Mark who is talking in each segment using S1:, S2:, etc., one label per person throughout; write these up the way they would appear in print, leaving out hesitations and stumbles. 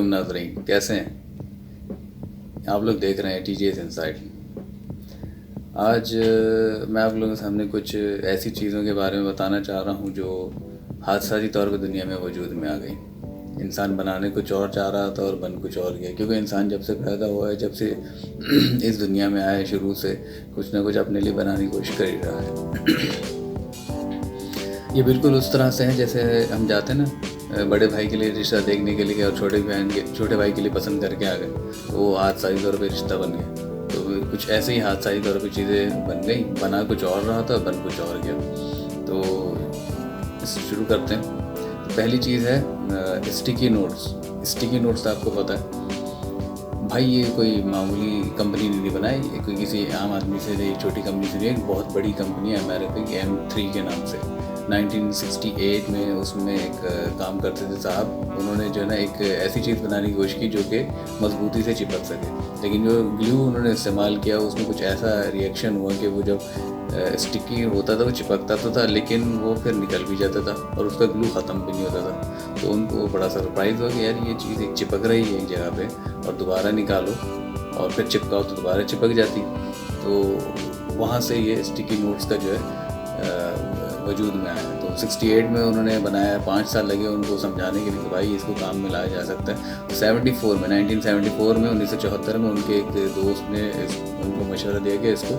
S1: नाज़रीन, कैसे हैं आप लोग? देख रहे हैं टीजीएस इनसाइड। आज मैं आप लोगों के सामने कुछ ऐसी चीज़ों के बारे में बताना चाह रहा हूँ जो हादसाती तौर पे दुनिया में वजूद में आ गई। इंसान बनाने कुछ और चाह रहा था और बन कुछ और गया, क्योंकि इंसान जब से पैदा हुआ है, जब से इस दुनिया में आया है, शुरू से कुछ ना कुछ अपने लिए बनाने की कोशिश कर ही रहा है। ये बिल्कुल उस तरह से है जैसे हम जाते हैं ना बड़े भाई के लिए रिश्ता देखने के लिए और छोटे भाई के लिए पसंद करके आ गए, तो वो हादसाई तौर पे रिश्ता बन गया। तो कुछ ऐसे ही हादसाई तौर पे चीज़ें बन गई, बना कुछ और रहा था, बन कुछ और गया। तो इसे शुरू करते हैं। तो पहली चीज़ है स्टिकी नोट्स। स्टिकी नोट्स तो आपको पता है भाई, ये कोई मामूली कंपनी नहीं बनाई, ये कोई किसी आम आदमी से, एक छोटी कंपनी से नहीं, एक बहुत बड़ी कंपनी है अमेरिका की, M3 के नाम से। 1968 में उसमें एक काम करते थे साहब। उन्होंने जो है ना एक ऐसी चीज़ बनाने की कोशिश की जो कि मजबूती से चिपक सके, लेकिन जो ग्लू उन्होंने इस्तेमाल किया उसमें कुछ ऐसा रिएक्शन हुआ कि वो जब स्टिकी होता था वो चिपकता तो था, लेकिन वो फिर निकल भी जाता था और उसका ग्लू ख़त्म भी नहीं होता था। तो उनको बड़ा सरप्राइज़ हुआ कि यार ये चीज़ एक चिपक रही है एक जगह पे, और दोबारा निकालो और फिर चिपकाओ तो दोबारा चिपक जाती। तो वहाँ से ये स्टिकी नोट्स का जो है वजूद में आया। तो 68 में उन्होंने बनाया, 5 साल लगे उनको समझाने के लिए कि भाई इसको काम में लाया जा सकता है। तो 1974 में 1974 में उनके एक दोस्त ने उनको मशवरा दिया कि इसको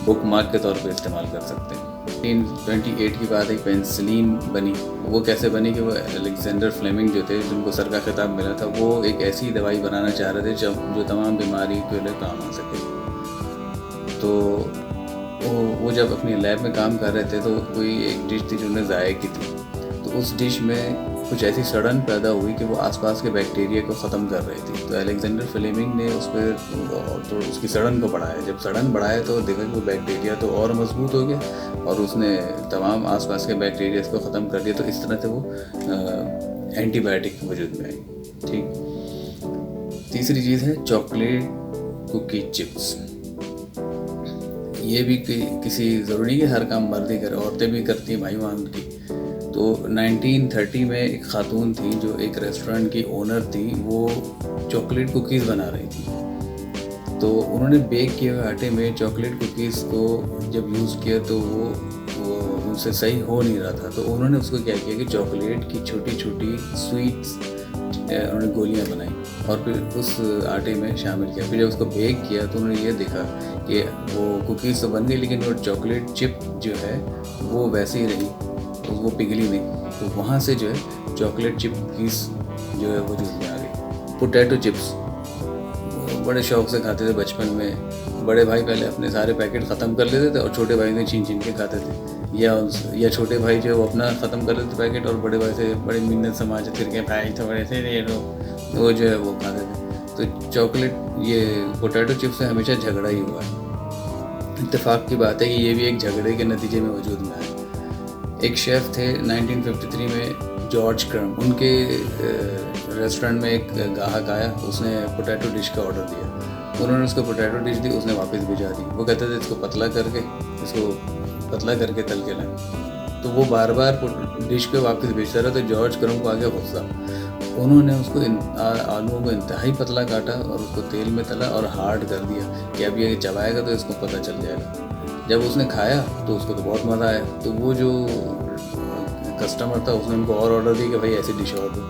S1: बुक मार्क के तौर पे इस्तेमाल कर सकते हैं। 1928 की बात है, पेंसिलिन बनी। वो कैसे बनी कि वो अलेक्जेंडर फ्लेमिंग जो थे, जिनको सर का खिताब मिला था, वो एक ऐसी दवाई बनाना चाह रहे थे जो तमाम बीमारी के लिए काम आ सके। तो वो जब अपनी लैब में काम कर रहे थे तो कोई एक डिश थी जो उन्होंने ज़ाया की थी। तो उस डिश में कुछ ऐसी सड़न पैदा हुई कि वो आसपास के बैक्टीरिया को ख़त्म कर रही थी। तो अलेक्जेंडर फ्लेमिंग ने उस पर तो उसकी सड़न को बढ़ाया। जब सड़न बढ़ाया तो देखा कि वो बैक्टीरिया तो और मजबूत हो गया और उसने तमाम आसपास के बैक्टीरिया को ख़त्म कर दिया। तो इस तरह से वो एंटीबायोटिक वजूद में आई। ठीक। तीसरी चीज़ है चॉकलेट कुकी चिप्स। ये भी किसी ज़रूरी नहीं कि हर काम मर्द ही करे, औरतें भी करती हैं भाई वहाँ की। तो 1930 में एक ख़ातून थी जो एक रेस्टोरेंट की ओनर थी, वो चॉकलेट कुकीज़ बना रही थी। तो उन्होंने बेक किए हुए आटे में चॉकलेट कुकीज़ को जब यूज़ किया तो वो उनसे सही हो नहीं रहा था। तो उन्होंने उसको क्या किया कि चॉकलेट की छोटी छोटी स्वीट्स उन्होंने गोलियां बनाई और फिर उस आटे में शामिल किया। फिर जब उसको बेक किया तो उन्होंने ये देखा कि वो कुकीज़ तो बन गई, लेकिन वो चॉकलेट चिप जो है वो वैसे ही रही, तो वो पिघली नहीं। तो वहाँ से जो है चॉकलेट चिप कुकीज़ जो है वजूद में आ गई। पोटैटो चिप्स बड़े शौक़ से खाते थे बचपन में। बड़े भाई पहले अपने सारे पैकेट ख़त्म कर लेते थे और छोटे भाई ने छीन छीन के खाते थे, या छोटे भाई जो है वो अपना ख़त्म कर लेते पैकेट और बड़े भाई से बड़ी मिन्नत समाज फिर के भाई थोड़े से दे दो, वो जो है वो खाते थे। तो चॉकलेट ये पोटैटो चिप्स से हमेशा झगड़ा ही हुआ है। इत्तेफाक की बात है कि ये भी एक झगड़े के नतीजे में वजूद में आया। एक शेफ़ थे 1953 में, जॉर्ज क्रम। उनके रेस्टोरेंट में एक ग्राहक आया, उसने पोटैटो डिश का ऑर्डर दिया। उन्होंने उसको पोटैटो डिश दी, उसने वापस भिजा दी। वो कहते थे इसको पतला करके तल के लाएं। तो वो बार बार डिश को वापस भेजता रहा। तो जॉर्ज क्रम को आ गया गुस्सा। उन्होंने उसको आलूओं को इंतहाई पतला काटा और उसको तेल में तला और हार्ड कर दिया कि अब ये चबाएगा तो इसको पता चल जाएगा। जब उसने खाया तो उसको तो बहुत मज़ा आया। तो वो जो कस्टमर था उसने उनको और ऑर्डर दिया कि भाई ऐसी डिश और दो।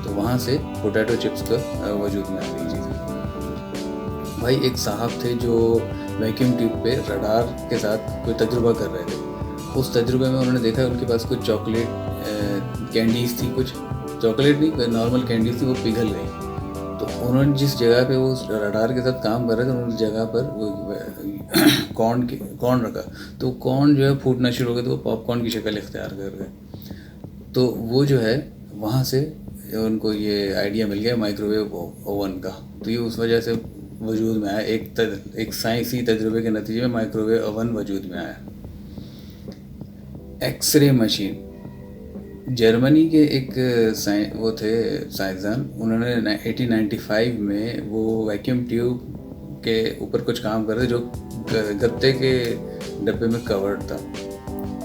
S1: तो वहाँ से पोटैटो चिप्स का वजूद में आ गई चीज़। भाई एक साहब थे जो वैक्यूम ट्यूब पे रडार के साथ कोई तजुर्बा कर रहे थे। उस तजुर्बे में उन्होंने देखा उनके पास कुछ चॉकलेट कैंडीज़ थी, कुछ चॉकलेट नहीं नॉर्मल कैंडीज़ थी, वो पिघल गई। तो उन्होंने जिस जगह पे वो रडार के साथ काम कर रहे थे उन्होंने उस जगह पर वो कॉर्न रखा। तो कॉर्न जो है फूटना शुरू हो गया, तो वो पॉपकॉर्न की शक्ल इख्तियार कर गए। तो वो जो है वहाँ से उनको ये आइडिया मिल गया माइक्रोवेव ओवन का। तो ये उस वजह से वजूद में आया। एक साइंसी तजुर्बे के नतीजे में माइक्रोवेव ओवन वजूद में आया। एक्सरे मशीन, जर्मनी के एक वो थे साइंसदान, उन्होंने 1895 में वो वैक्यूम ट्यूब के ऊपर कुछ काम कर रहे जो गत्ते के डब्बे में कवर्ड था।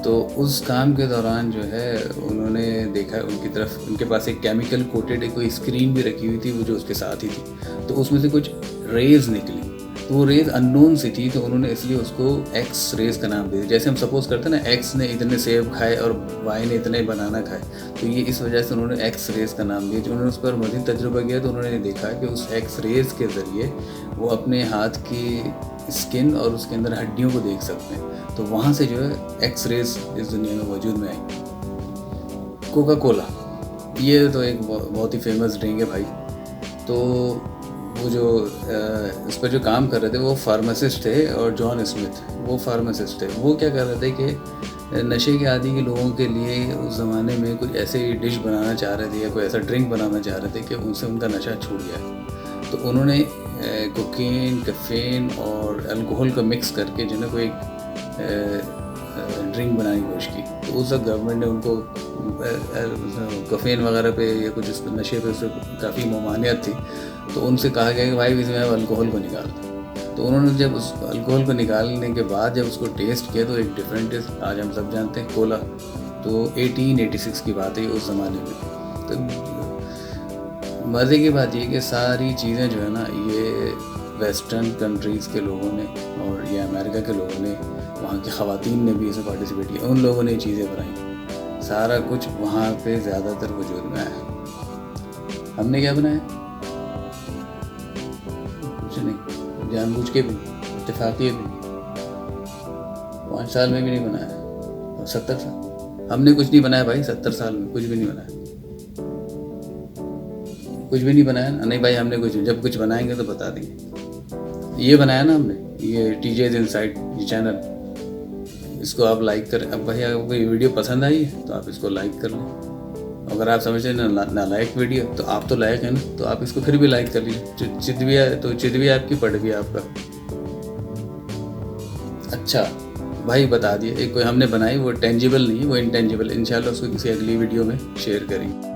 S1: तो उस काम के दौरान जो है उन्होंने देखा उनकी तरफ, उनके पास एक केमिकल कोटेड एक कोई स्क्रीन भी रखी हुई थी, वो जो उसके साथ ही थी। तो उसमें से कुछ रेज़ निकली, तो वो रेज़ अननोन सी थी, तो उन्होंने इसलिए उसको एक्स रेज़ का नाम दे दिया। जैसे हम सपोज करते हैं ना, एक्स ने इतने सेब खाए और वाई ने इतने बनाना खाए, तो ये इस वजह से उन्होंने एक्स रेज़ का नाम दिया। जो उन्होंने उस पर मज़ीद तजुर्बा किया तो उन्होंने देखा कि उस एक्स रेज़ के ज़रिए वो अपने हाथ की स्किन और उसके अंदर हड्डियों को देख सकते हैं। तो वहाँ से जो है एक्स रेज़ इस दुनिया में वजूद में आई। कोका कोला, ये तो एक बहुत ही फेमस ड्रिंक है भाई। तो वो जो उस पर जो काम कर रहे थे वो फार्मासिस्ट थे, और जॉन स्मिथ वो फार्मासिस्ट थे। वो क्या कर रहे थे कि नशे के आदी के लोगों के लिए उस ज़माने में कुछ ऐसे डिश बनाना चाह रहे थे या कोई ऐसा ड्रिंक बनाना चाह रहे थे कि उनसे उनका नशा छूट गया। तो उन्होंने कोकीन, कैफीन और अल्कोहल को मिक्स करके जो है कोई ड्रिंक बनाने की कोशिश की। तो उस वक्त गवर्नमेंट ने उनको कैफीन वगैरह पे या कुछ इस नशे पे उससे काफ़ी ममानियत थी, तो उनसे कहा गया कि भाई इसमें अब अल्कोहल को निकाल दो। तो उन्होंने जब उस अल्कोहल को निकालने के बाद जब उसको टेस्ट किया तो एक डिफरेंट टेस्ट, आज हम सब जानते हैं कोला। तो 1886 की बात है उस ज़माने में। तो मज़े की बात ये कि सारी चीज़ें जो है ना, ये वेस्टर्न कंट्रीज़ के लोगों ने और ये अमेरिका के लोगों ने, वहाँ की ख़वातीन ने भी इसमें पार्टिसिपेट किया, उन लोगों ने ये चीज़ें बनाई। सारा कुछ वहाँ पे ज़्यादातर वजूद में आया। हमने क्या बनाया? कुछ नहीं, जानबूझ के भी, इत्तेफाक़ियत भी। 5 साल में भी नहीं बनाया, और 70 साल हमने कुछ नहीं बनाया भाई। 70 साल में कुछ भी नहीं बनाया, कुछ भी नहीं बनाया ना। नहीं भाई, हमने कुछ, जब कुछ बनाएंगे तो बता देंगे। ये बनाया ना हमने, ये टीजेज इनसाइट, ये चैनल, इसको आप लाइक करें। अब भाई आपको ये वीडियो पसंद आई है तो आप इसको लाइक कर लें। अगर आप समझते हैं ना लाइक वीडियो, तो आप तो लायक है ना, तो आप इसको फिर भी लाइक कर लीजिए। चित भी है तो चित भी आपकी, पढ़ भी आपका। अच्छा भाई, बता दिए, एक कोई हमने बनाई, वो टेंजिबल नहीं है, वो इंटेंजिबल। इंशाल्लाह उसको किसी अगली वीडियो में शेयर करेंगे।